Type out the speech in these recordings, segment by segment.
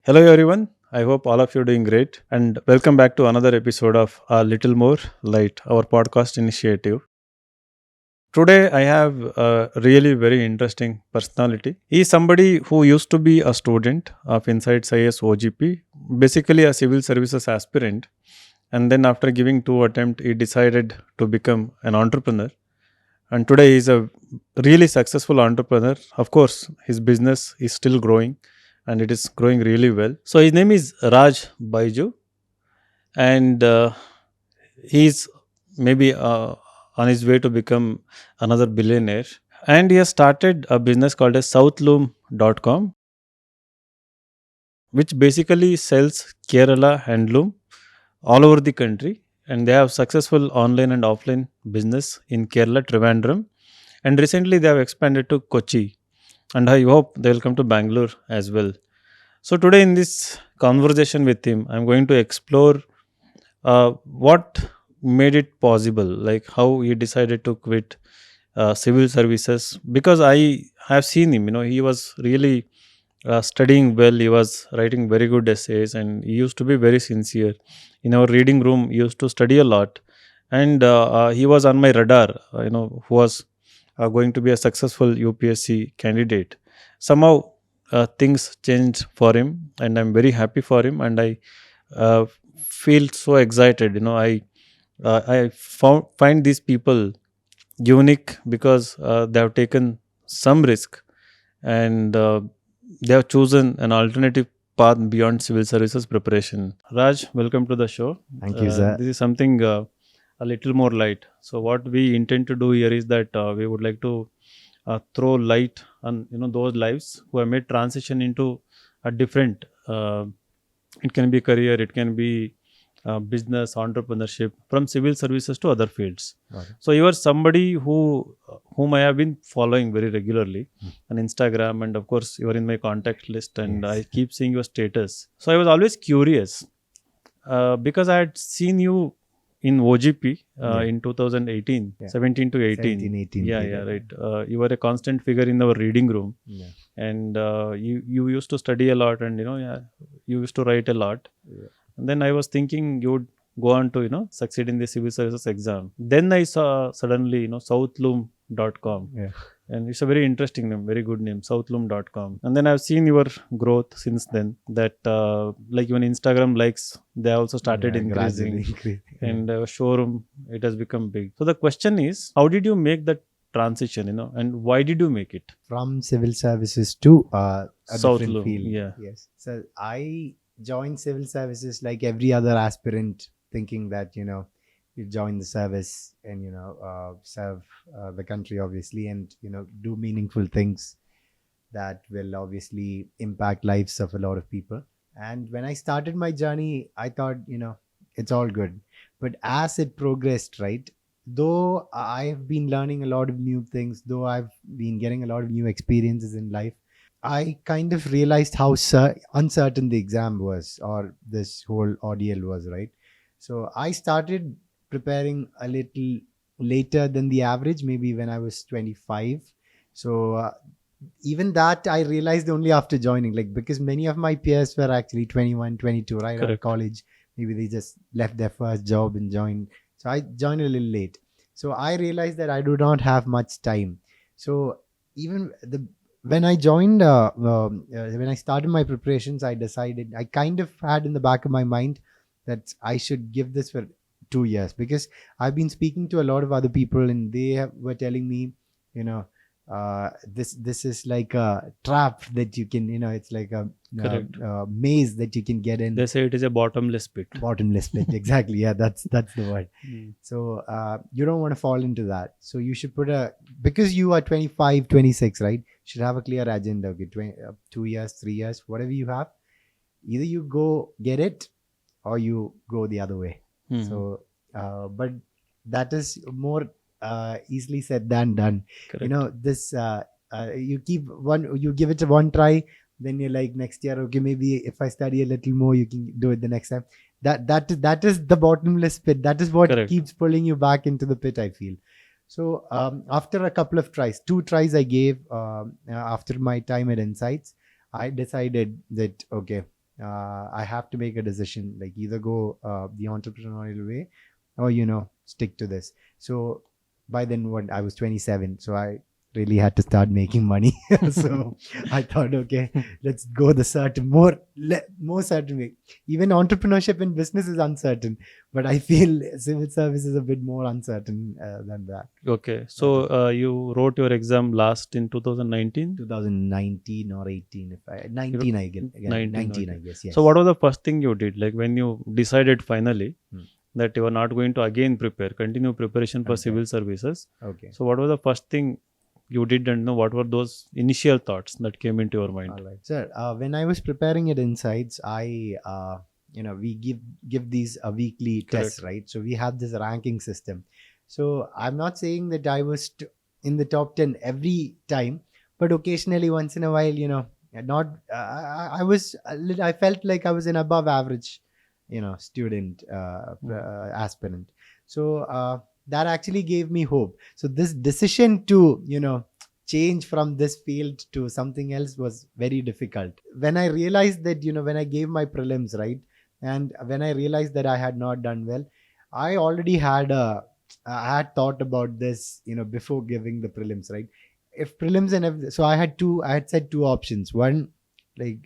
Hello, everyone. I hope all of you are doing great. And welcome back to another episode of A Little More Light, our podcast initiative. Today, I have a really very interesting personality. He is somebody who used to be a student of Insights IS OGP, basically a civil services aspirant. And then, after giving two attempts, he decided to become an entrepreneur. And today, he is a really successful entrepreneur. Of course, his business is still growing and it is growing really well. So his name is Raj Baiju, and he's maybe on his way to become another billionaire. And he has started a business called as Southloom.com, which basically sells Kerala handloom all over the country. And they have successful online and offline business in Kerala, Trivandrum, and recently they have expanded to Kochi. And I hope they will come to Bangalore as well. So today in this conversation with him, I'm going to explore what made it possible, like how he decided to quit civil services. Because I have seen him, he was really studying well. He was writing very good essays, and he used to be very sincere. In our reading room, he used to study a lot, and he was on my radar. Who was going to be a successful UPSC candidate. Somehow things changed for him, and I'm very happy for him, and I uh, feel so excited. I find these people unique because they have taken some risk, and they have chosen an alternative path beyond civil services preparation. Raj, welcome to the show. Thank you, sir. This is something a little more light. So what we intend to do here is that we would like to throw light on those lives who have made transition into a different. It can be career, it can be business, entrepreneurship, from civil services to other fields. Got it. So you are somebody whom I have been following very regularly on Instagram, and of course you are in my contact list, and Yes. I keep seeing your status. So I was always curious because I had seen you in OGP Yeah. in 2018, Yeah. 17 to 18. 17, 18 Yeah, period. right. You were a constant figure in our reading room, Yeah. and you used to study a lot, and you used to write a lot. Yeah. And then I was thinking you would go on to succeed in the civil services exam. Then I saw suddenly Southloom.com, Yeah. and it's a very interesting name, very good name, Southloom.com. And then I've seen your growth since then, that like even Instagram likes, they also started Yeah, increasing, gradually increasing. Yeah. and showroom, it has become big. So the question is, how did you make that transition, and why did you make it? From civil services to a different Southloom, field. yeah. Yes. So I joined civil services like every other aspirant, thinking that you join the service and serve the country, obviously, and do meaningful things that will obviously impact lives of a lot of people. And when I started my journey, I thought, it's all good. But as it progressed, right, though I've been learning a lot of new things, though I've been getting a lot of new experiences in life, I kind of realized how uncertain the exam was, or this whole ordeal was, right? So I started preparing a little later than the average, maybe when I was 25. So even that I realized only after joining, like, because many of my peers were actually 21, 22, right, out of Correct. college. Maybe they just left their first job and joined. So I joined a little late. So I realized that I do not have much time. So even when I joined, when I started my preparations, I decided, I kind of had in the back of my mind that I should give this for 2 years, because I've been speaking to a lot of other people, and were telling me, you know, this is like a trap that you can, it's like a Correct. maze that you can get in. They say it is a bottomless pit. Bottomless pit. Exactly. Yeah, that's the word. Mm. So you don't want to fall into that. So you should because you are 25, 26, right? You should have a clear agenda. Okay, 2 years, 3 years, whatever you have. Either you go get it, or you go the other way. Mhm. So, but that is more easily said than done. Correct. This you give it a one try, then you're like, next year, okay, maybe if I study a little more, you can do it the next time. That is the bottomless pit. That is what Correct. keeps pulling you back into the pit, I feel. So after a couple of tries, 2 tries I gave after my time at Insights, I decided that, okay, I have to make a decision, like either go the entrepreneurial way or stick to this. So by then, when I was 27, so I really had to start making money. So I thought, okay, let's go the certain more certain way. Even entrepreneurship in business is uncertain, but I feel civil service is a bit more uncertain than that. Okay, so you wrote your exam last in 2019. 2019 or 18, if I 19, I guess. Again, 19, 19, okay. I guess. Yes. So what was the first thing you did, like when you decided finally Hmm. that you are not going to again continue preparation for Okay. civil services? Okay. So what was the first thing you did, and what were those initial thoughts that came into your mind? All right, sir. When I was preparing it insights, we give these weekly tests, Correct. right? So we have this ranking system. So I'm not saying that I was in the top 10 every time, but occasionally, once in a while, not. I was. I felt like I was an above average, student, aspirant. So that actually gave me hope. So this decision to change from this field to something else was very difficult. When I realized that, when I gave my prelims, right, and when I realized that I had not done well, I already I had thought about this, before giving the prelims, right? If prelims and everything, so I had said two options. One, like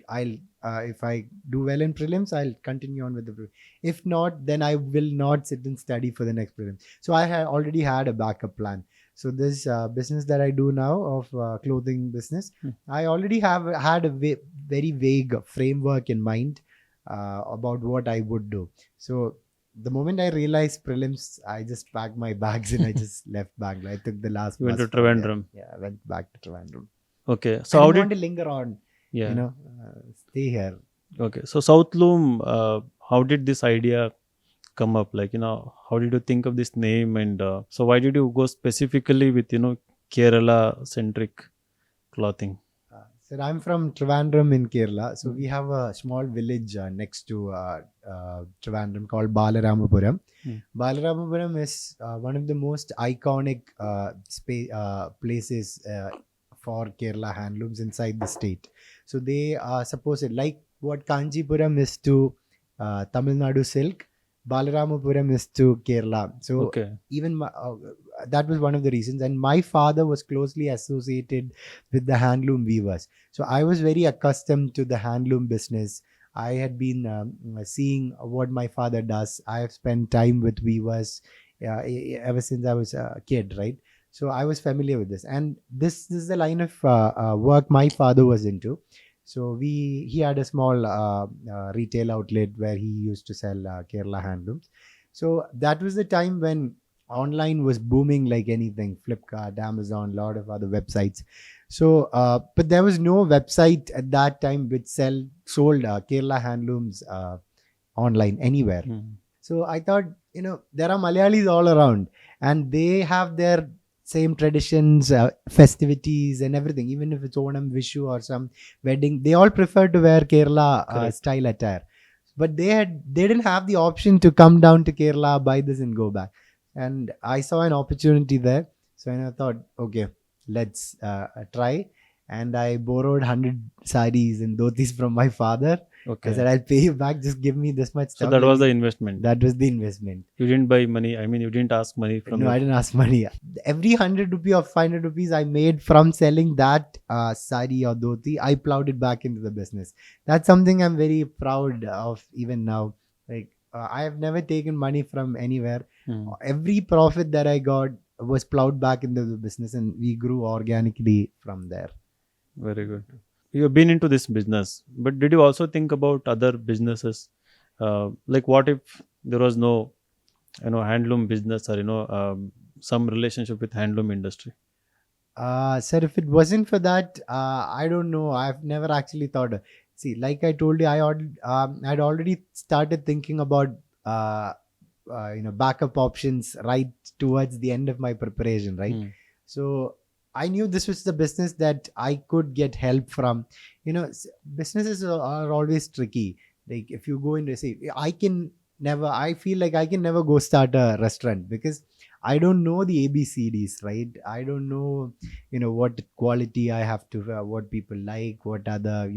if I do well in prelims, I'll continue on with the prelims. If not, then I will not sit and study for the next prelim. So I had already had a backup plan. So this business that I do now of clothing business, I already have had a very vague framework in mind about what I would do. So the moment I realized prelims, I just packed my bags and I just left Bangalore. I took the last You went bus to from there. Trivandrum. Yeah, I went back to Trivandrum. Okay, I so how didn't did want to linger on, yeah? stay here. Okay, so Southloom, how did this idea come up? Like, how did you think of this name, and so why did you go specifically with Kerala centric clothing? Sir, I'm from Trivandrum in Kerala. So we have a small village next to Trivandrum called Balaramapuram. Balaramapuram is one of the most iconic places for Kerala handlooms inside the state. So they are supposed, like what Kanjipuram is to Tamil Nadu silk, Balaramapuram is to Kerala. So Okay. even that was one of the reasons. And my father was closely associated with the handloom weavers. So I was very accustomed to the handloom business. I had been seeing what my father does. I have spent time with weavers ever since I was a kid, right? So I was familiar with this, and this is the line of work my father was into. So he had a small retail outlet where he used to sell Kerala handlooms. So that was the time when online was booming like anything. Flipkart, Amazon, a lot of other websites. So, but there was no website at that time which sold Kerala handlooms online anywhere. So I thought, there are Malayalis all around, and they have their same traditions, festivities, and everything. Even if it's Onam, Vishu, or some wedding, they all prefer to wear Kerala Correct. style attire. But they didn't have the option to come down to Kerala, buy this, and go back. And I saw an opportunity there, so I thought, okay, let's try. And I borrowed 100 saris and dhotis from my father. I Okay. said, I'll pay you back. Just give me this much So stuff. that was the investment. That was the investment. You didn't buy money. I mean, you didn't ask money from No, your I didn't ask money. Every 100 rupee or 500 rupees I made from selling that sari or dhoti, I plowed it back into the business. That's something I'm very proud of even now. Like, I have never taken money from anywhere. Every profit that I got was plowed back into the business, and we grew organically from there. Very good. You've been into this business, but did you also think about other businesses? Like, what if there was no, handloom business, or some relationship with handloom industry? Sir, if it wasn't for that, I don't know. I've never actually thought. See, like I told you, I'd already started thinking about backup options right towards the end of my preparation, right? So I knew this was the business that I could get help from. Businesses are always tricky. Like if you go into, say, I feel like I can never go start a restaurant because I don't know the ABCDs, right? I don't know, what quality I have to, what people like, what other,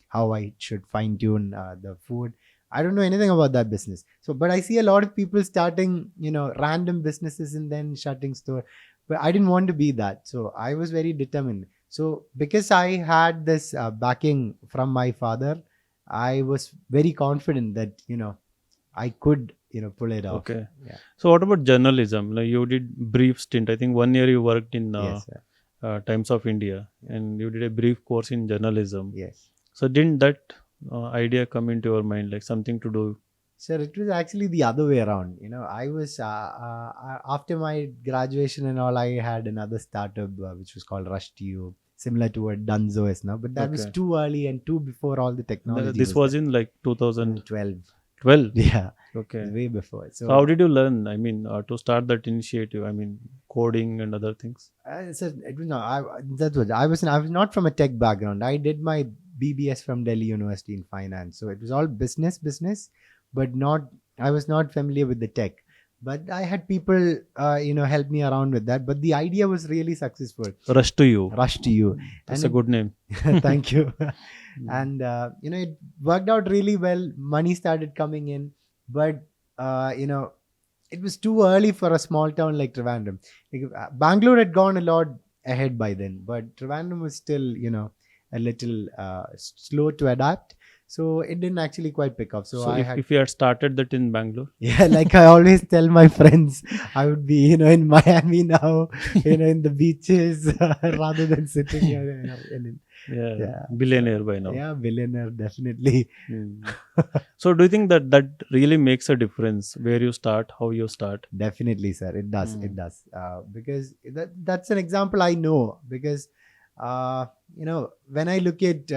how I should fine tune the food. I don't know anything about that business. So, but I see a lot of people starting, random businesses and then shutting store. But I didn't want to be that. So I was very determined. So because I had this backing from my father, I was very confident that, I could, pull it off. Okay. Yeah. So what about journalism? Like you did brief stint. I think 1 year you worked in Yes, sir. Times of India, and you did a brief course in journalism. Yes. So didn't that idea come into your mind, like something to do? Sir, it was actually the other way around. I was after my graduation and all, I had another startup which was called Rush to You, similar to what Dunzo is now, but that was Okay. too early and too before all the technology. This was in like 2012. 12. Yeah, Okay. way before. So how did you learn? I mean, to start that initiative. I mean, coding and other things. So it was not. That's what I was. I was not from a tech background. I did my BBS from Delhi University in finance, so it was all business, but not. I was not familiar with the tech, but I had people, help me around with that. But the idea was really successful. Rush to You. Rush to You. That's And a good name. Thank you. And it worked out really well. Money started coming in, but it was too early for a small town like Trivandrum. Like, Bangalore had gone a lot ahead by then, but Trivandrum was still, a little slow to adapt. So it didn't actually quite pick up. So, So I if, had, if you had started that in Bangalore, yeah, like I always tell my friends, I would be, in Miami now, in the beaches rather than sitting here. Yeah. billionaire by now. Yeah, billionaire, definitely. Hmm. So do you think that really makes a difference where you start, how you start? Definitely, sir. It does. Mm. It does. Because that's an example I know. Because, when I look at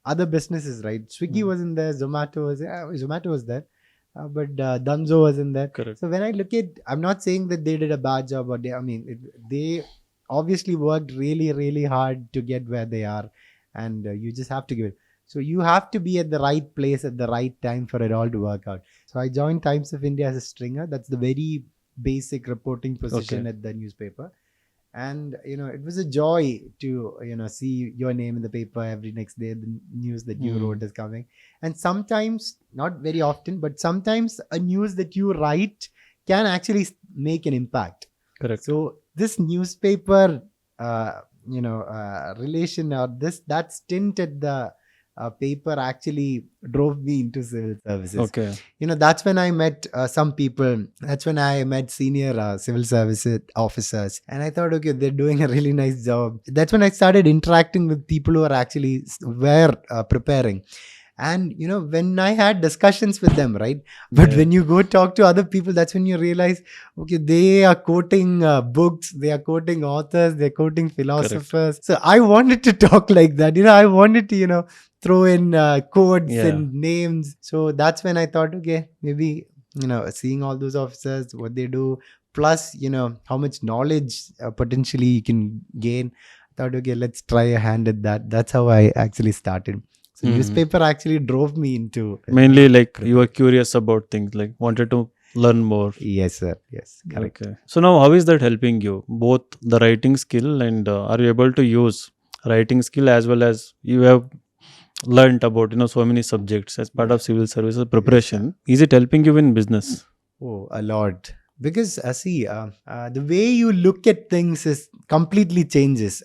other businesses, right? Swiggy Mm. wasn't there. Zomato was there. But Dunzo wasn't there. Correct. So when I look at, I'm not saying that they did a bad job, or they obviously worked really, really hard to get where they are, and you just have to give it. So you have to be at the right place at the right time for it all to work out. So I joined Times of India as a stringer. That's the very basic reporting position Okay. at the newspaper. And it was a joy to see your name in the paper every next day. The news that you wrote is coming, and sometimes, not very often, but sometimes a news that you write can actually make an impact. Correct. So this newspaper, relation, or that stint at the paper actually drove me into civil services. Okay. That's when I met some people. That's when I met senior civil services officers, and I thought, okay, they're doing a really nice job. That's when I started interacting with people who are actually preparing. And when I had discussions with them, right? But Yeah. when you go talk to other people, that's when you realize, okay, they are quoting books, they are quoting authors, they're quoting philosophers. So I wanted to talk like that. I wanted to throw in codes Yeah. and names. So that's when I thought, okay, maybe seeing all those officers, what they do, plus how much knowledge potentially you can gain. I thought, okay, let's try a hand at that. That's how I actually started. So Mhm. newspaper actually drove me into Mainly like you were curious about things, like wanted to learn more. Yes, sir. Yes, correct. Okay. So now how is that helping you? Both the writing skill and are you able to use writing skill as well as you have learned about so many subjects as part of civil services preparation? Is it helping you in business? Oh, a lot. Because see, the way you look at things is completely changes.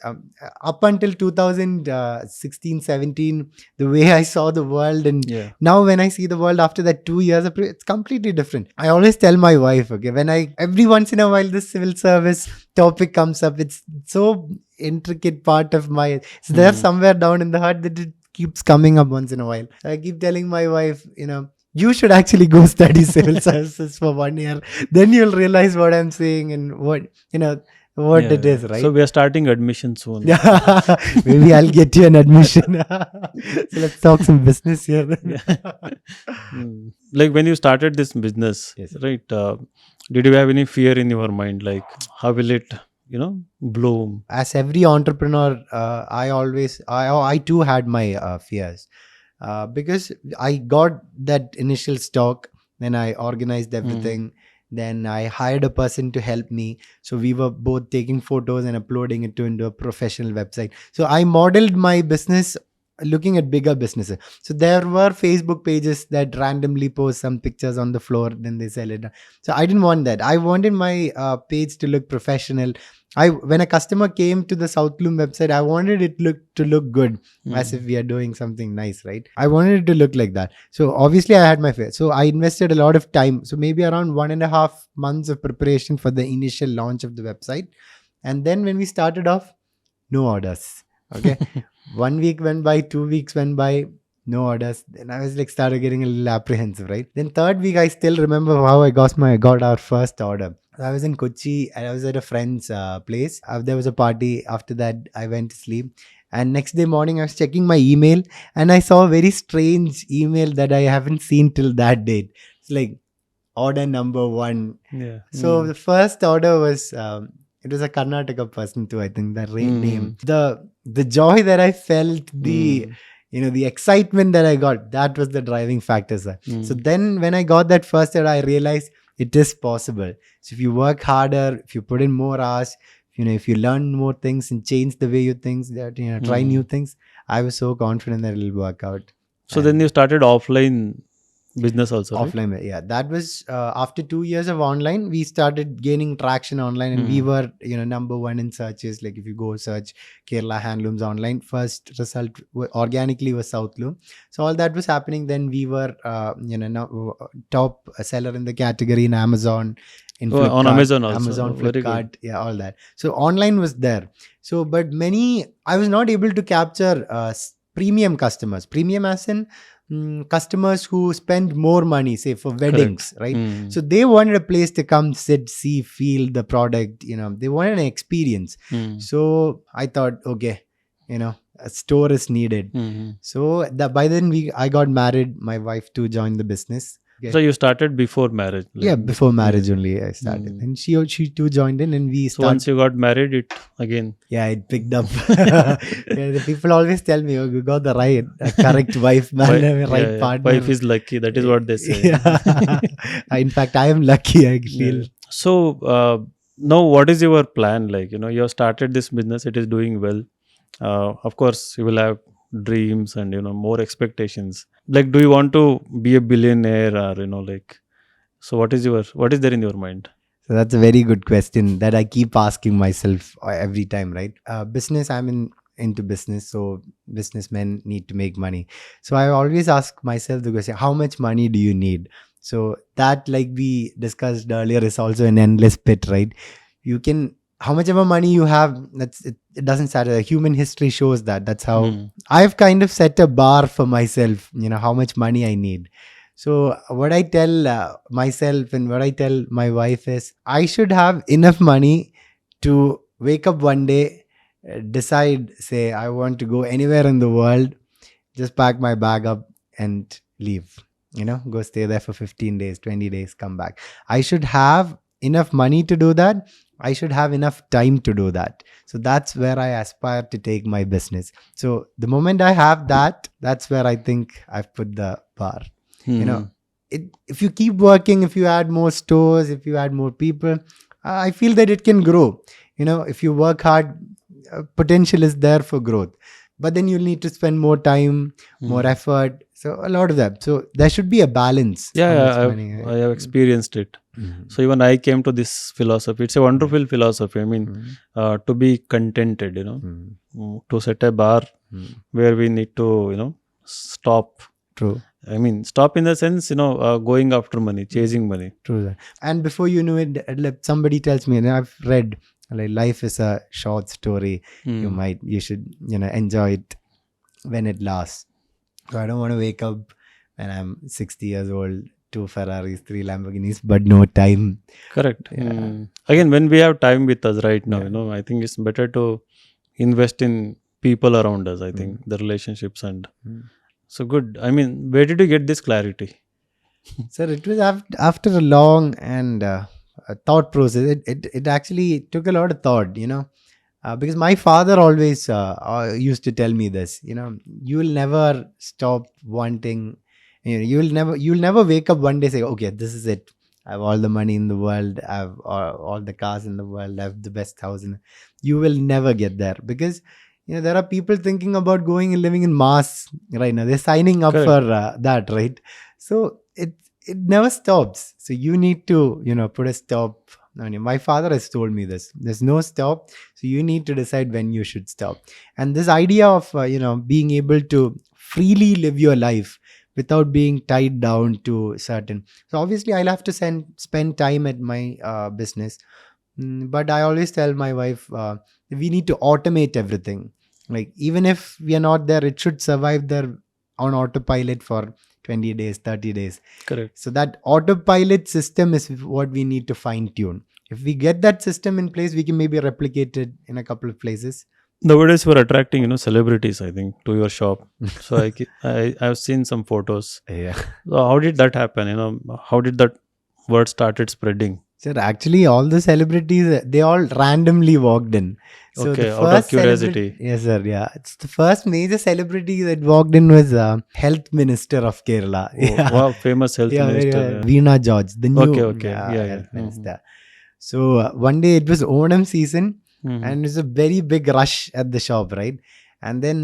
Up until 2016, 17, the way I saw the world, and Yeah. now when I see the world after that 2 years, it's completely different. I always tell my wife, okay, every once in a while this civil service topic comes up, it's so intricate part of my, it's there somewhere down in the heart that it keeps coming up once in a while. I keep telling my wife, you should actually go study civil services for 1 year. Then you'll realize what I'm saying and what Yeah, it is, right? So we are starting admission soon. Maybe I'll get you an admission. So let's talk some business here. Like when you started this business, Yes. right? Did you have any fear in your mind, like how will it, bloom? As every entrepreneur, I too had my fears. Because I got that initial stock, then I organized everything, Then I hired a person to help me. So we were both taking photos and uploading it into a professional website. So I modeled my business looking at bigger businesses. So there were Facebook pages that randomly post some pictures on the floor, then they sell it. So I didn't want that. I wanted my page to look professional. When a customer came to the Southloom website, I wanted it to look good, as if we are doing something nice, right? I wanted it to look like that. So obviously I had my fair. So I invested a lot of time. So maybe around 1.5 months of preparation for the initial launch of the website. And then when we started off, no orders. Okay. 1 week went by, 2 weeks went by, no orders. Then I was like started getting a little apprehensive, right? Then third week, I still remember how I got our first order. I was in Kochi and I was at a friend's place. There was a party. After that, I went to sleep. And next day morning, I was checking my email and I saw a very strange email that I haven't seen till that date. It's like order number 1. Yeah. So the first order was it was a Karnataka person too. I think that name. The joy that I felt, the excitement that I got, that was the driving factor, sir. So then when I got that first order, I realized it is possible. So if you work harder, if you put in more hours, if you learn more things and change the way you think, that try new things, I was so confident that it'll work out. So then you started offline business also, right? Offline, yeah. That was after 2 years of online, we started gaining traction online, and we were number 1 in searches. Like if you go search Kerala handlooms online, first result organically was Southloom. So all that was happening. Then we were top seller in the category in Amazon, in Flipkart, on Amazon also. Amazon, Very Flipkart, good. yeah, all that. So online was there. So but I was not able to capture premium customers. Premium as in customers who spend more money, say for weddings, right? So they wanted a place to come, sit, see, feel the product. They wanted an experience. So I thought, okay, a store is needed. So by then I got married. My wife too joined the business. Okay. So you started before marriage? Yeah, before marriage only I started, and she too joined in, and we So once you got married, it again. Yeah, it picked up. The people always tell me, "Oh, you got the correct wife, man, right partner." Wife is lucky. That is what they say. Yeah. In fact, I am lucky. I feel. Yeah. So now, what is your plan? Like you have started this business. It is doing well. Of course, you will have dreams and more expectations. Like, do you want to be a billionaire, or like? So what is there in your mind? So that's a very good question that I keep asking myself every time, right? Business, into business, so businessmen need to make money. So I always ask myself the question, how much money do you need? So that, like we discussed earlier, is also an endless pit, right? You can, how much ever money you have, it doesn't matter. Human history shows that. That's how I've kind of set a bar for myself, how much money I need. So what I tell myself and what I tell my wife is, I should have enough money to wake up one day, decide, say, I want to go anywhere in the world, just pack my bag up and leave. Go stay there for 15 days, 20 days, come back. I should have enough money to do that. I should have enough time to do that. So that's where I aspire to take my business. So the moment I have that, that's where I think I've put the bar. If you keep working, if you add more stores, if you add more people, I feel that it can grow. If you work hard, potential is there for growth, but then you'll need to spend more time, more effort. So a lot of that. So there should be a balance. Yeah, I have experienced it. So even I came to this philosophy. It's a wonderful philosophy. I mean, to be contented, to set a bar where we need to, stop. True. I mean, stop in the sense, going after money, chasing money. True. And before you know it, somebody tells me, and I've read, like, life is a short story. You should, enjoy it when it lasts. So I don't want to wake up when I'm 60 years old, 2 Ferraris, 3 Lamborghinis, but no time. Correct. Again, when we have time with us right now, I think it's better to invest in people around us. I think the relationships and. So good. I mean, where did you get this clarity? Sir, it was after a long and thought process. It actually took a lot of thought, because my father always used to tell me this, you will never stop wanting, you'll never wake up one day and say, okay, this is it. I have all the money in the world, I have all the cars in the world, I have the best house. You will never get there, because there are people thinking about going and living in Mars right now. They're signing up Correct. for that, right? So it never stops. So you need to put a stop. I mean, my father has told me this. There's no stop. So you need to decide when you should stop. And this idea of being able to freely live your life without being tied down to certain. So obviously, I'll have to spend time at my business. But I always tell my wife, we need to automate everything. Like, even if we are not there, it should survive there on autopilot for 20 days, 30 days. Correct. So that autopilot system is what we need to fine tune. If we get that system in place, we can maybe replicate it in a couple of places. Nowadays, we're attracting celebrities, I think, to your shop. So I've seen some photos. Yeah. So how did that happen? How did that word started spreading? Sir, actually, all the celebrities, they all randomly walked in. So Okay, the out of first curiosity. yes, sir, yeah. It's the first major celebrity that walked in was Health Minister of Kerala. Oh, Yeah, wow, famous health yeah, minister. Veena George, the new Okay. Yeah. Health Mhm. Minister. So one day it was Onam season, Mhm. and it was a very big rush at the shop, right? And then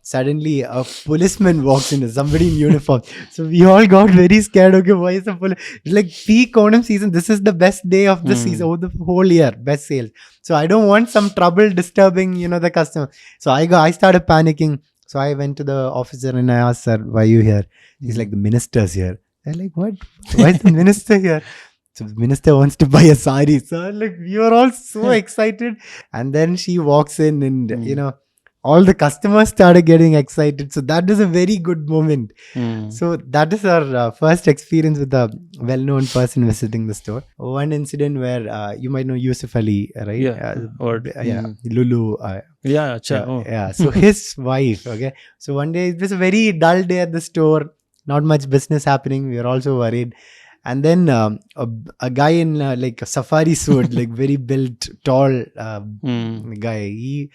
suddenly a policeman walks in, somebody in uniform. So we all got very scared. Okay, why is the police? It's like peak Onam season. This is the best day of the season, of the whole year, best sales. So I don't want some trouble disturbing, the customer. So I started panicking. So I went to the officer and I asked, sir, why are you here? He's like, the minister's here. They're like, what? Why is the minister here? So the minister wants to buy a sari. So like, we were all so excited. And then she walks in and, all the customers started getting excited. So that is a very good moment. So that is our first experience with a well-known person visiting the store. One incident where you might know Yusuf Ali, right? Yeah. What? Lulu. Yeah. Acha. Oh. Yeah. So his wife. Okay. So one day it was a very dull day at the store. Not much business happening. We were also worried. And then a guy in like a safari suit, like very built, tall guy. He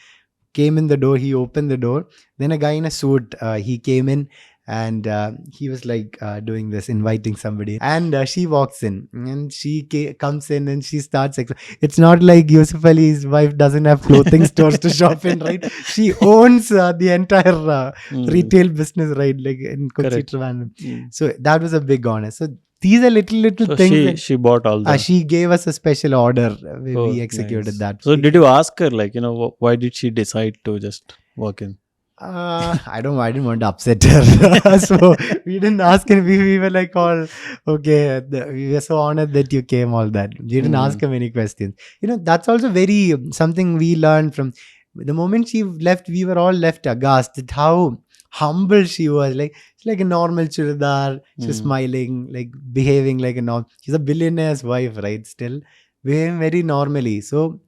came in the door. He opened the door. Then a guy in a suit, he came in and he was like doing this, inviting somebody. And she walks in and she comes in and she starts. It's not like Yusuf Ali's wife doesn't have clothing stores to shop in, right? She owns the entire retail business, right? Like in Kochi, Trivandrum. So that was a big honor. So these are little So things. she bought all that. She gave us a special order. Oh, We executed nice. that. So did you ask her, like, why did she decide to just walk in? I didn't want to upset her. So we didn't ask her. We were like, all okay. We were so honored that you came, all that. We didn't ask her many questions. That's also very something we learned from the moment she left. We were all left aghast at how humble she was. Like, she's like a normal churidar. She's smiling, like behaving like a normal. She's a billionaire's wife, right? Still behaving very normally. So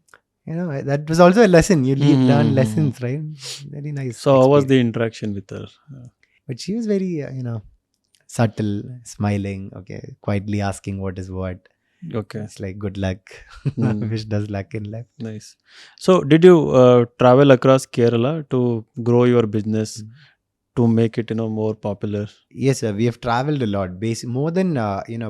that was also a lesson. You learn lessons, right? Very nice. So how was the interaction with her? But she was very subtle, smiling, okay, quietly asking what is what. Okay. It's like, good luck. Wish does luck in life. Nice. So did you travel across Kerala to grow your business, to make it more popular? Yes, sir. We have traveled a lot. More than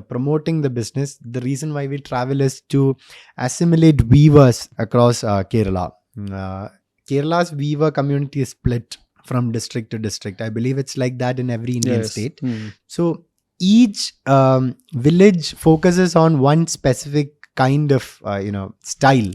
promoting the business, the reason why we travel is to assimilate weavers across Kerala. Kerala's weaver community is split from district to district. I believe it's like that in every Indian state. So each village focuses on one specific kind of style.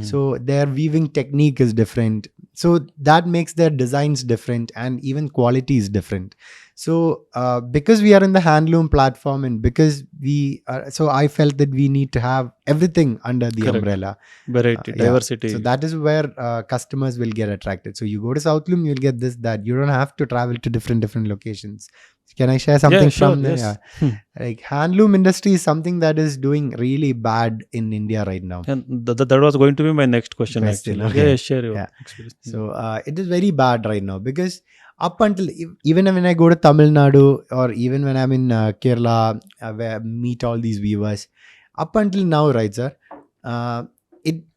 So their weaving technique is different. So that makes their designs different, and even quality is different. So because we are in the handloom platform, and because we are, so I felt that we need to have everything under the umbrella. Variety, diversity. So that is where customers will get attracted. So you go to Southloom, you'll get this, that. You don't have to travel to different locations. Can I share something from there? Yes. Like, handloom industry is something that is doing really bad in India right now. And that was going to be my next question actually. Okay. Yeah, share your experience. So it is very bad right now, because up until even when I go to Tamil Nadu, or even when I'm in Kerala, where I meet all these weavers, up until now, right, sir,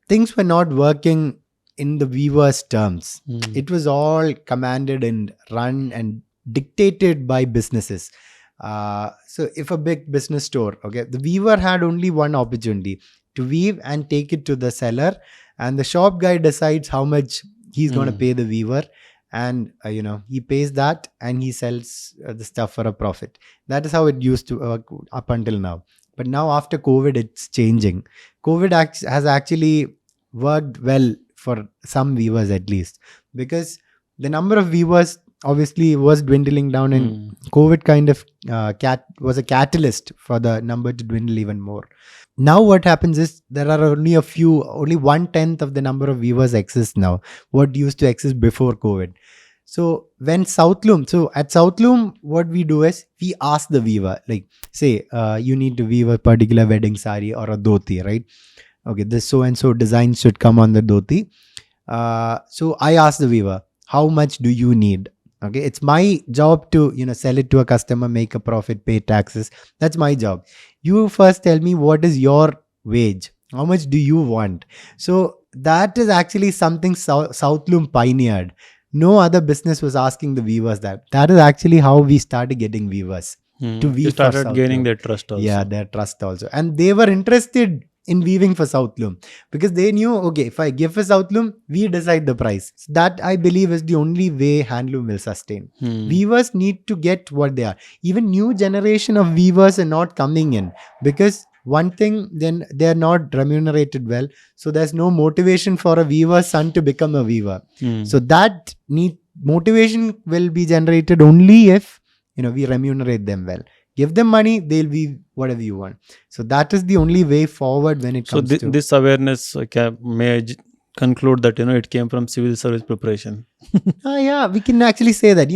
things were not working in the weavers' terms. It was all commanded and run and dictated by businesses. So if a big business store, okay, the weaver had only one opportunity to weave and take it to the seller, and the shop guy decides how much he's going to Mm. pay the weaver, and he pays that and he sells the stuff for a profit. That is how it used to work up until now. But now after COVID, it's changing. COVID has actually worked well for some weavers at least, because the number of weavers obviously was dwindling down, and Mm. COVID kind of was a catalyst for the number to dwindle even more. Now what happens is there are only 1/10 of the number of weavers exist now, what used to exist before COVID. So at Southloom, what we do is we ask the weaver, like, say, you need to weave a particular wedding sari or a dhoti, right? Okay, this so and so design should come on the dhoti. So I ask the weaver, how much do you need? Okay, it's my job to sell it to a customer, make a profit, pay taxes. That's my job. You first tell me what is your wage, how much do you want? So that is actually something Southloom pioneered. No other business was asking the weavers that. That is actually how we started getting weavers to Mm. You weave for started gaining Southloom. their trust Yeah, also. their trust also, and they were interested in weaving for Southloom because they knew, okay, if I give for Southloom, we decide the price. So that, I believe, is the only way handloom will sustain. Mm. Weavers need to get what they are. Even new generation of weavers are not coming in because one thing, then they're not remunerated well, so there's no motivation for a weaver's son to become a weaver. Mm. So that motivation will be generated only if we remunerate them well. Give them money, they'll be whatever you want. So that is the only way forward when it So comes to. this awareness, may I conclude that it came from civil service preparation, Yeah, we can actually say that.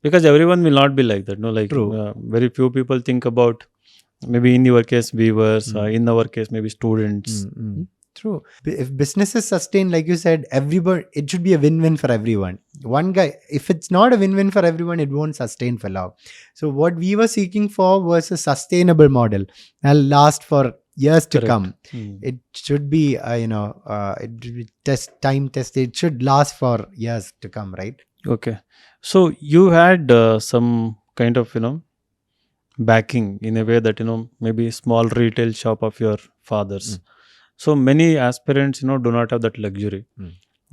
because everyone will not be like that. No, like True. very few people think about, maybe in your case weavers, in our case maybe students. True. If businesses sustain, like you said, everybody, it should be a win-win for everyone. One guy, if it's not a win-win for everyone, it won't sustain for long. So what we were seeking for was a sustainable model that'll last for years to Correct. come. It should be, it should be time tested. It should last for years to come, right? Okay, so you had some kind of backing in a way that maybe small retail shop of your father's. So many aspirants do not have that luxury,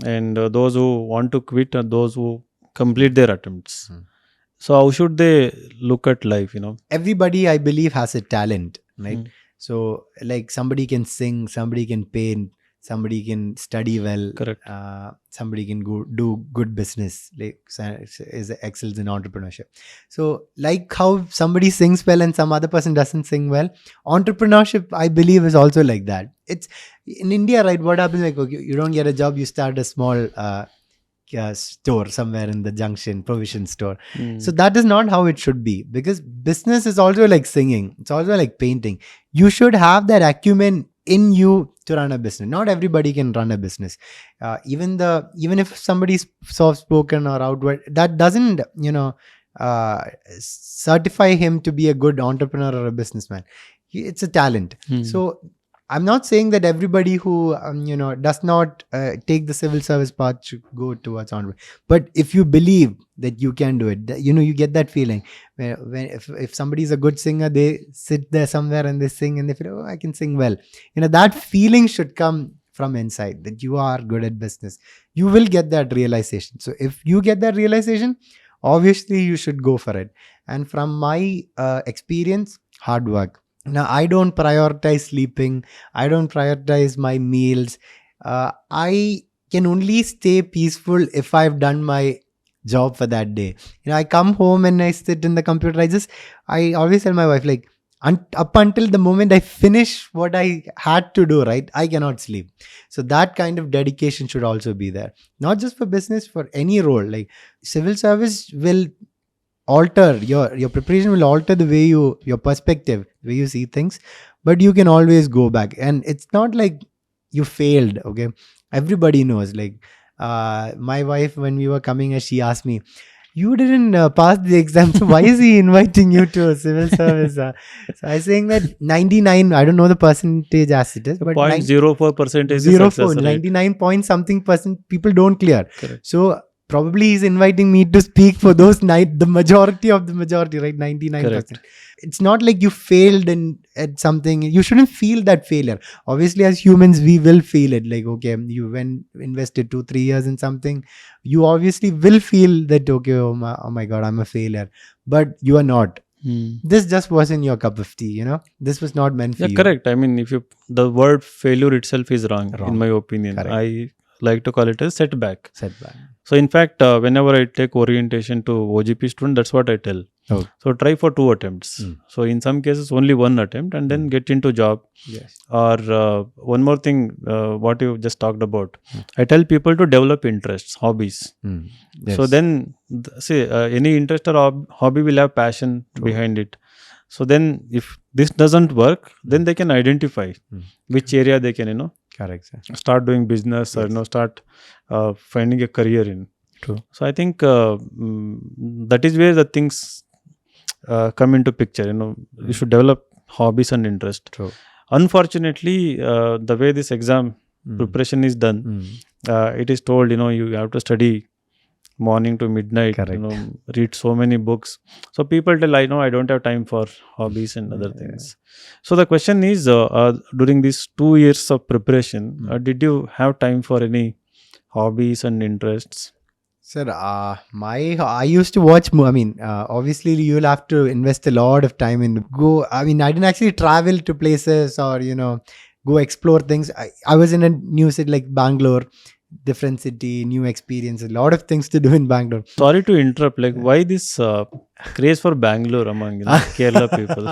and those who want to quit are those who complete their attempts. So how should they look at life? Everybody, I believe, has a talent, right? Mm. So, like, somebody can sing, somebody can paint, somebody can study well. Correct. Somebody can do good business, like excels in entrepreneurship. So, like how somebody sings well and some other person doesn't sing well, entrepreneurship, I believe, is also like that. It's in India, right? What happens, like, okay, you don't get a job, you start a small store somewhere in the junction, provision store. So that is not how it should be, because business is also like singing, it's also like painting. You should have that acumen in you to run a business. Not everybody can run a business. Even if somebody's soft spoken or outward, that doesn't certify him to be a good entrepreneur or a businessman. It's a talent. So I'm not saying that everybody who does not take the civil service path should go towards entrepreneur. But if you believe that you can do it, you get that feeling. If somebody's a good singer, they sit there somewhere and they sing and they feel, oh, I can sing well. That feeling should come from inside, that you are good at business. You will get that realization. So if you get that realization, obviously you should go for it. And from my experience, hard work. Now, I don't prioritize sleeping. I don't prioritize my meals. I can only stay peaceful if I've done my job for that day. I come home and I sit in the computer. I always tell my wife, like, up until the moment I finish what I had to do, right, I cannot sleep. So that kind of dedication should also be there. Not just for business, for any role. Like, civil service will alter your preparation, will alter the way your perspective, the way you see things, but you can always go back, and it's not like you failed. Okay, everybody knows, like, my wife, when we were coming, she asked me, you didn't pass the exam, so why is he inviting you to a civil service? So I was saying that 99, I don't know the percentage as it is, but 0.04% is 04, success rate. 99 point something percent people don't clear. Correct. So probably he's inviting me to speak for the majority of the majority, right? 99%. Correct. It's not like you failed at something. You shouldn't feel that failure. Obviously, as humans, we will feel it. Like, okay, you invested 2-3 years in something, you obviously will feel that, okay, oh my God, I'm a failure. But you are not. This just wasn't your cup of tea, This was not meant for Yeah, you. correct. I mean, the word failure itself is wrong, in my opinion. Correct. I like to call it a setback. Setback. So in fact, whenever I take orientation to OGP student, that's what I tell. Oh. So try for 2 attempts. So in some cases, only 1 attempt, and then get into job. Yes. Or one more thing, what you just talked about. I tell people to develop interests, hobbies. Yes. So then, see, any interest or hobby will have passion behind it. So then, if this doesn't work, then they can identify which area they can, correct, sir. start doing business or start finding a career in. True. So I think that is where the things come into picture. You should develop hobbies and interest. True. Unfortunately, the way this exam preparation is done, it is told you have to study morning to midnight. Correct. Read so many books. So people tell, I don't have time for hobbies and other things. So the question is, during these 2 years of preparation, did you have time for any hobbies and interests? Sir, I used to watch. Obviously, you'll have to invest a lot of time in go. I didn't actually travel to places or go explore things. I was in a new city like Bangalore, different city, new experience, a lot of things to do in Bangalore. Sorry to interrupt. Like, why this craze for Bangalore among Kerala people?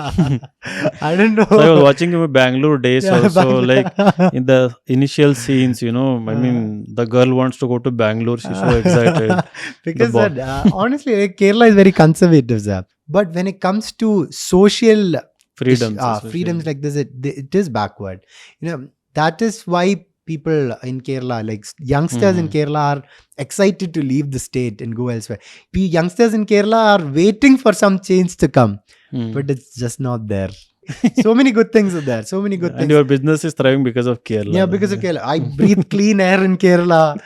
I don't know. So I was watching your Bangalore days also. Like in the initial scenes, the girl wants to go to Bangalore. She's so excited. Because honestly, Kerala is very conservative, sir. But when it comes to social freedoms like this, it is backward. That is why people in Kerala, like youngsters in Kerala, are excited to leave the state and go elsewhere. Youngsters in Kerala are waiting for some change to come, but it's just not there. So many good things are there. So many good things. And your business is thriving because of Kerala. Yeah, because of Kerala. I breathe clean air in Kerala.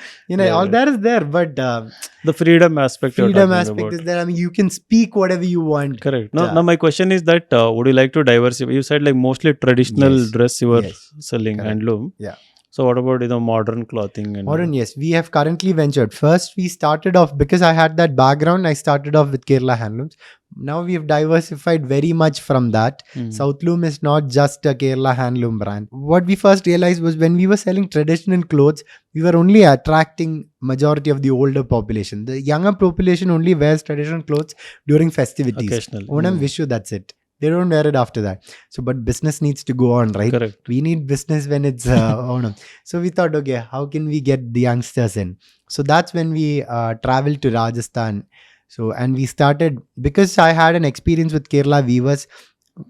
All that is there, but the freedom aspect. Is there. You can speak whatever you want. Correct. Now my question is that would you like to diversify? You said like mostly traditional dress you were selling, handloom. Yeah. So what about modern clothing? Modern, yes. We have currently ventured. First, we started off, because I had that background, I started off with Kerala Handlooms. Now we have diversified very much from that. Southloom is not just a Kerala handloom brand. What we first realized was when we were selling traditional clothes, we were only attracting majority of the older population. The younger population only wears traditional clothes during festivities. Occasional. Onam, Vishu, that's it. They don't wear it after that. So, but business needs to go on, right? Correct. We need business when it's Onam. So we thought, okay, how can we get the youngsters in? So that's when we traveled to Rajasthan. So, and we started, because I had an experience with Kerala weavers,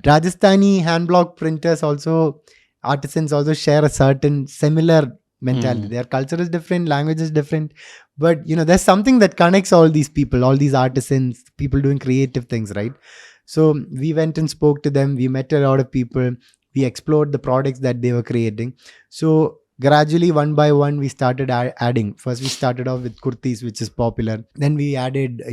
Rajasthani hand block printers also, artisans also share a certain similar mentality. Their culture is different, language is different. But, there's something that connects all these people, all these artisans, people doing creative things, right? So we went and spoke to them. We met a lot of people. We explored the products that they were creating. So gradually, one by one, we started adding. First, we started off with kurtis, which is popular. Then we added,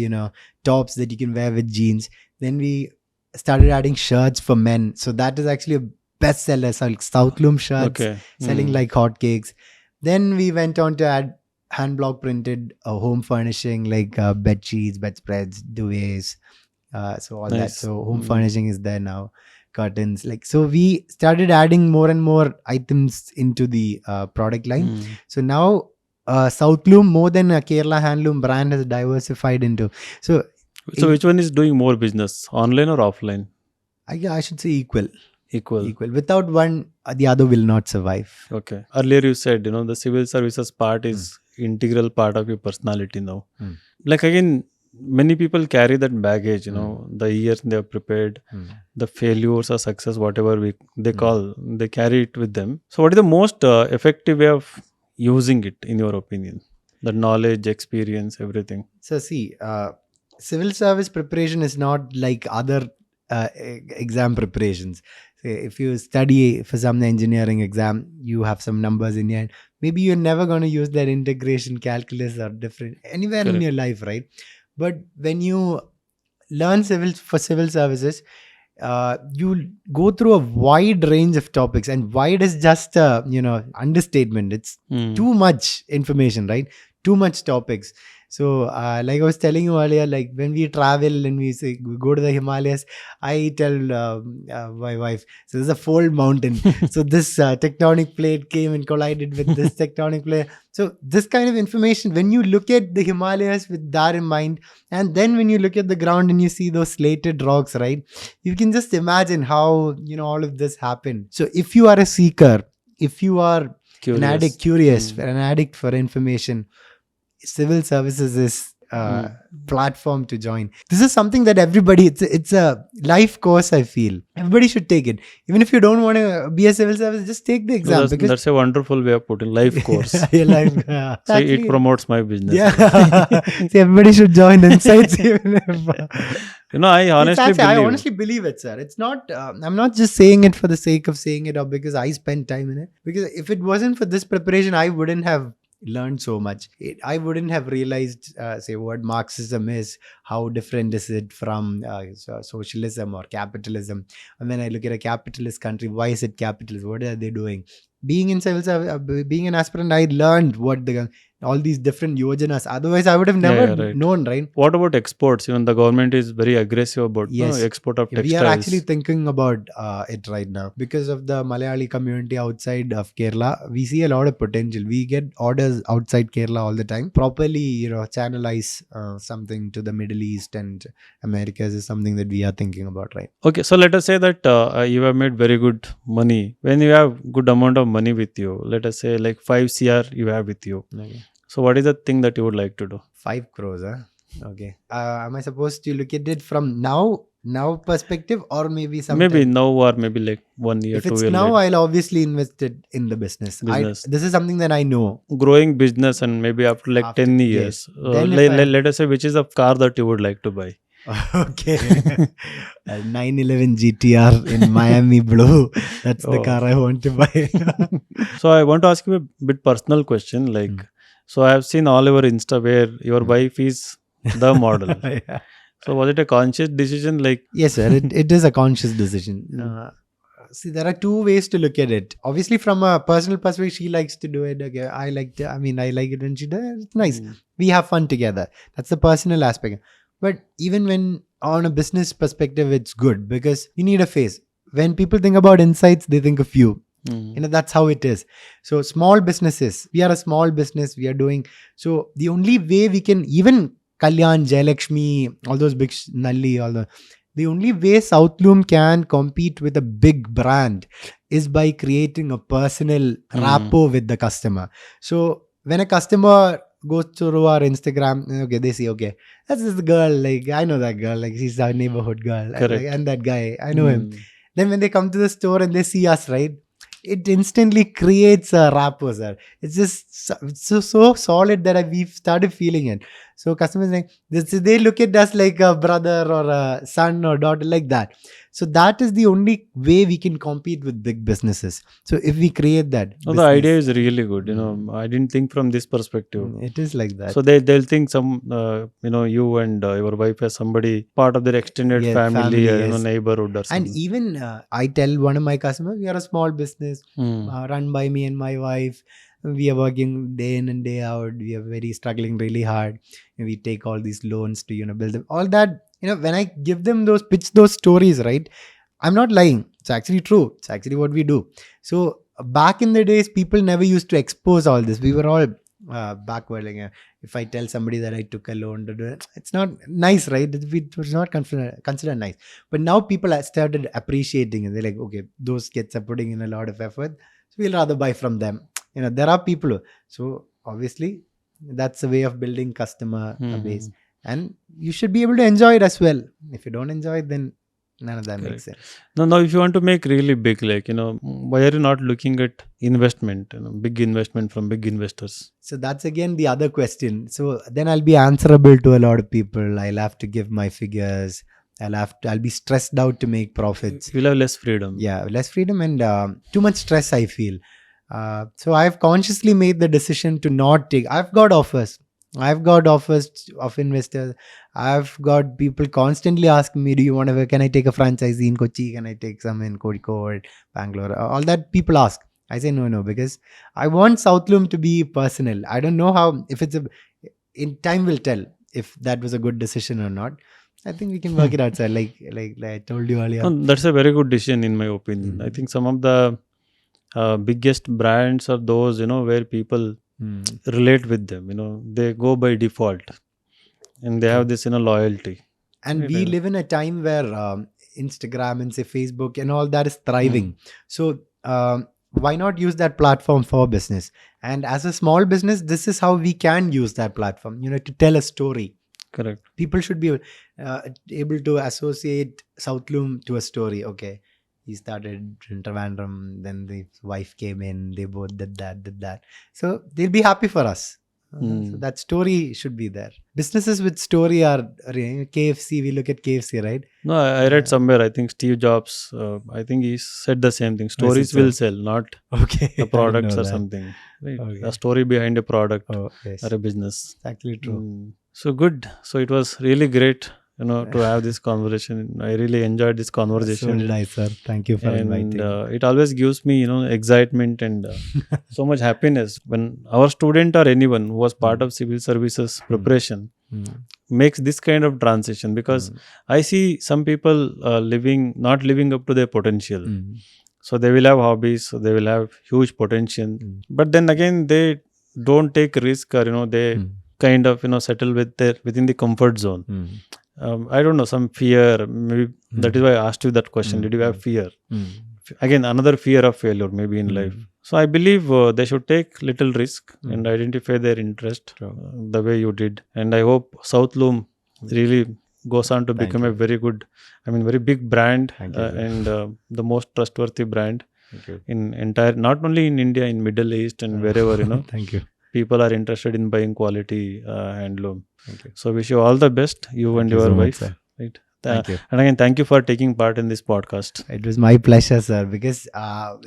tops that you can wear with jeans. Then we started adding shirts for men. So that is actually a bestseller. So like Southloom shirts selling like hotcakes. Then we went on to add hand block printed home furnishing like bed sheets, bedspreads, duvets. So all that. So home furnishing is there now. Curtains. So we started adding more and more items into the product line. So now Southloom, more than a Kerala handloom brand, has diversified into. So which one is doing more business, online or offline? I should say equal. Equal. Without one, the other will not survive. Okay. Earlier you said, the civil services part is integral part of your personality now. Like again, many people carry that baggage, the years they have prepared, the failures or success, whatever they call, they carry it with them. So what is the most effective way of using it, in your opinion? The knowledge, experience, everything. So see, civil service preparation is not like other exam preparations. Say if you study for some engineering exam, you have some numbers in your hand. Maybe you're never going to use that integration calculus or different anywhere in Correct. your life, right? But when you learn civil services, you go through a wide range of topics, and wide is just a understatement. It's Mm. too much information, right? Too much topics. So like I was telling you earlier, like when we travel and we say we go to the Himalayas, I tell my wife, so there's a fold mountain. So this tectonic plate came and collided with this tectonic plate. So this kind of information, when you look at the Himalayas with that in mind, and then when you look at the ground and you see those slated rocks, right, you can just imagine how all of this happened. So if you are a seeker, if you are an addict, curious, an addict for information, civil services is platform to join. This is something that everybody, it's a life course. I feel everybody should take it. Even if you don't want to be a civil service, just take the exam. That's a wonderful way of putting life course. Your life, So it promotes my business. Yeah. See, everybody should join Insights. Even if, I honestly believe it, sir. It's not. I'm not just saying it for the sake of saying it or because I spent time in it. Because if it wasn't for this preparation, I wouldn't have learned so much. I wouldn't have realized, say, what Marxism is, how different is it from socialism or capitalism. And when I look at a capitalist country, why is it capitalist? What are they doing? Being in civil service, being an aspirant, I learned what all these different yojanas. Otherwise, I would have never known, right? What about exports? Even the government is very aggressive about export of textiles. We are actually thinking about it right now. Because of the Malayali community outside of Kerala, we see a lot of potential. We get orders outside Kerala all the time. Properly, channelize something to the Middle East and Americas is something that we are thinking about, right? Okay, so let us say that you have made very good money. When you have good amount of money with you, let us say like 5 CR you have with you. Okay. So what is the thing that you would like to do? 5 crores, huh? Okay. Am I supposed to look at it from now perspective, or maybe sometime? Maybe now, or maybe like 1 year, 2 years. If it's now, I'll obviously invest it in the business. This is something that I know. Growing business, and maybe after 10 years. Let us say, which is the car that you would like to buy? Okay. A 911 GTR in Miami blue. That's the car I want to buy. So I want to ask you a bit personal question. So I have seen all over Insta where your wife is the model. Yeah. So was it a conscious decision? Yes, sir. It is a conscious decision. See, there are two ways to look at it. Obviously, from a personal perspective, she likes to do it. Okay, I like it when she does it. It's nice. We have fun together. That's the personal aspect. But even when on a business perspective, it's good because you need a face. When people think about Insights, they think of you. That's how it is. So small businesses, we are a small business, we are doing. So the only way we can, even Kalyan, Jayalakshmi, all those big Nalli, the only way Southloom can compete with a big brand is by creating a personal rapport with the customer. So when a customer goes through our Instagram, okay, they see, okay, that's this girl, like I know that girl, like she's our neighborhood girl, and that guy, I know him. Then when they come to the store and they see us, right, it instantly creates a rapport, sir. It's just so solid that we've started feeling it. So customers they look at us like a brother or a son or daughter, like that. So that is the only way we can compete with big businesses. So if we create that, the idea is really good. I didn't think from this perspective. It is like that. So they'll think some, you and your wife as somebody part of their extended family neighborhood or something. And even I tell one of my customers, we are a small business run by me and my wife. We are working day in and day out. We are struggling really hard. And we take all these loans to, build them. All that, when I give them pitch those stories, right? I'm not lying. It's actually true. It's actually what we do. So back in the days, people never used to expose all this. We were all backward. Like, if I tell somebody that I took a loan to do it, it's not nice, right? It was not considered nice. But now people have started appreciating it. They're like, okay, those kids are putting in a lot of effort. So we'll rather buy from them. There are people. So obviously, that's a way of building customer base. And you should be able to enjoy it as well. If you don't enjoy it, then none of that makes sense. No, if you want to make really big, why are you not looking at investment, big investment from big investors? So that's again the other question. So then I'll be answerable to a lot of people. I'll have to give my figures. I'll be stressed out to make profits. You'll have less freedom. Yeah, less freedom and too much stress, I feel. So I've consciously made the decision to not take. I've got offers of investors. I've got people constantly asking me, do you want to, can I take a franchisee in Kochi? Can I take some in Kozhikode, Bangalore? All that people ask. I say no, because I want Southloom to be personal. I don't know how, if it's in time will tell if that was a good decision or not. I think we can work it outside, like I told you earlier. No, that's a very good decision in my opinion. I think some of the biggest brands are those, where people relate with them. They go by default, and they have this, loyalty. And Right, we right. live in a time where Instagram and say Facebook and all that is thriving. So why not use that platform for business? And as a small business, this is how we can use that platform, to tell a story. Correct. People should be able to associate Southloom to a story. Okay, he started in Trivandrum, then the wife came in, they both did that. So they'll be happy for us. So that story should be there. Businesses with story are KFC. We look at KFC, right? No, I read somewhere, I think Steve Jobs, I think he said the same thing. Stories will sell, not Okay, the I didn't products know or that. something. Right? Okay. A story behind a product Oh, yes. or a business. It's actually true. So good. So it was really great, to have this conversation. I really enjoyed this So conversation. did I, sir. Thank you for And inviting. it always gives me, excitement and so much happiness when our student or anyone who was part of civil services preparation makes this kind of transition, because I see some people not living up to their potential. So they will have hobbies, so they will have huge potential, but then again they don't take risk, or they kind of settle within the comfort zone. I don't know, some fear, maybe that is why I asked you that question. Did you have fear? Again, another fear of failure maybe in life. So I believe they should take little risk and identify their interest the way you did. And I hope Southloom really goes on to become a very good, very big brand, and the most trustworthy brand in entire, not only in India, in Middle East and wherever, Thank you. people are interested in buying quality handloom. So wish you all the best, you and your wife. Right. Thank you. And again, thank you for taking part in this podcast. It was my pleasure, sir, because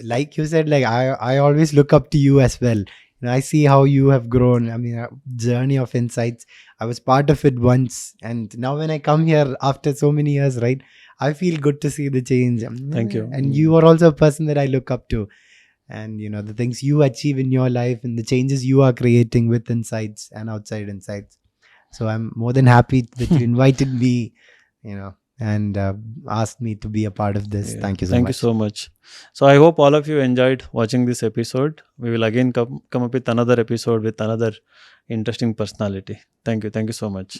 like you said, like I always look up to you as well. I see how you have grown. Journey of insights. I was part of it once, and now when I come here after so many years, right, I feel good to see the change. Thank you. And you are also a person that I look up to. And the things you achieve in your life and the changes you are creating with insights and outside insights. So I'm more than happy that you invited me, and asked me to be a part of this. Thank you so much. Thank you so much. So I hope all of you enjoyed watching this episode. We will again come up with another episode with another interesting personality. Thank you. Thank you so much.